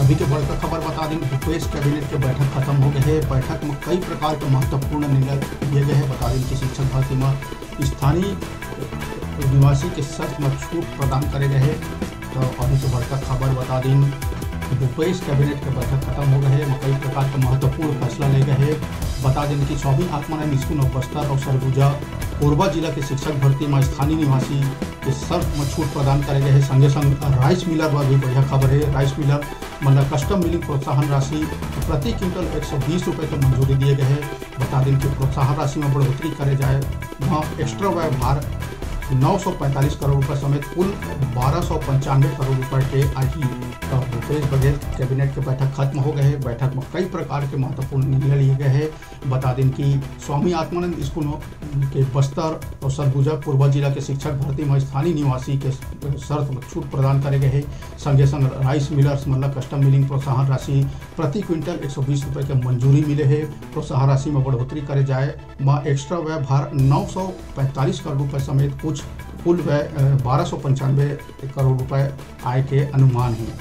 अभी के बड़का खबर बता दें, भूपेश कैबिनेट के बैठक खत्म हो गए है। बैठक में कई प्रकार के महत्वपूर्ण निर्णय लिए गए हैं। बता दें कि शिक्षक भर्ती में स्थानीय निवासी के शर्त में छूट प्रदान करे गए हैं। तो अभी के बड़का खबर बता दें, भूपेश कैबिनेट के बैठक खत्म हो गए है। कई प्रकार के महत्वपूर्ण फैसला ले गए हैं। बता दें कि स्वामी आत्मानंद स्कूल ऑफ बस्तर और सरगुजा कोरबा जिला के शिक्षक भर्ती में स्थानीय निवासी के शर्त में छूट प्रदान करे गए हैं। संगे संग राइस मिलर पर भी बढ़िया खबर है। राइस मिलर मतलब कस्टम मिलिंग प्रोत्साहन राशि प्रति क्विंटल 120 रुपये की मंजूरी दिए गए हैं। बता दें कि प्रोत्साहन राशि में बढ़ोतरी करे जाए। वहाँ एक्स्ट्रा व्यय भार 945 करोड़ रुपये समेत कुल 1295 करोड़ रुपये के आई। तो भूपेश बघेल कैबिनेट की बैठक खत्म हो गए है। बैठक में कई प्रकार के महत्वपूर्ण निर्णय लिए गए हैं। बता दें कि स्वामी आत्मानंद स्कूल के बस्तर और सरगुजा कोरबा जिला के शिक्षक भर्ती में स्थानीय निवासी के शर्त में छूट प्रदान करे गए हैं। संगे संग राइस मिलर्स मतलब कस्टम मिलिंग प्रोत्साहन राशि प्रति क्विंटल 120 रुपये की मंजूरी मिले है। प्रोत्साहन राशि में बढ़ोतरी करे जाए। वहाँ एक्स्ट्रा व्यय भार 945 करोड़ रुपये समेत कुल व्यय 1295 करोड़ रुपए आय के अनुमान हैं।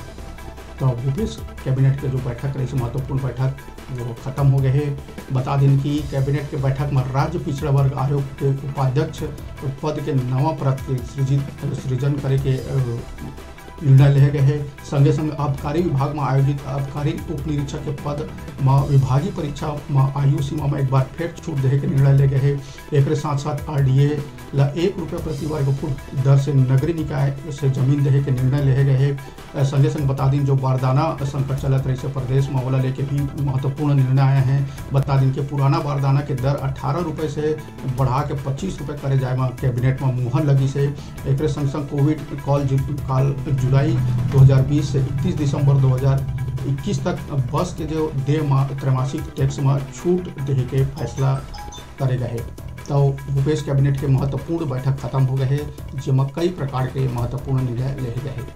तो भूपेश कैबिनेट के जो बैठक रही महत्वपूर्ण बैठक वो खत्म हो गए है। बता दें कि कैबिनेट के बैठक में राज्य पिछड़ा वर्ग आयोग के उपाध्यक्ष पद के नवा पद के सृजन करे के निर्णय लिए गए हैं। संगे संग आबकारी विभाग में आयोजित आबकारी उप निरीक्षक के पद में विभागीय परीक्षा में आयु सीमा में एक बार फिर छूट देने के निर्णय लिए गए हैं। एक साथ साथ RDA ला 1 रुपये प्रति वर्ग फुट दर से नगरीय निकाय से जमीन देने के निर्णय लिए गए हैं। संगे संग बता दें जो बारदाना संकट चलत रही से प्रदेश में वाला लेके भी महत्वपूर्ण निर्णय आए हैं। बता दें कि पुराना बारदाना के दर 18 रुपये से बढ़ा के 25 रुपये करे जाए। कैबिनेट में मुहर लगी से एक संग संग कोविड काल जुलाई 2020 से 31 दिसंबर 2021 तक बस के जो त्रैमासिक टैक्स में छूट देने के फैसला करे गए। तो भूपेश कैबिनेट के महत्वपूर्ण बैठक खत्म हो गए हैं, जिसमें कई प्रकार के महत्वपूर्ण निर्णय लिए गए हैं।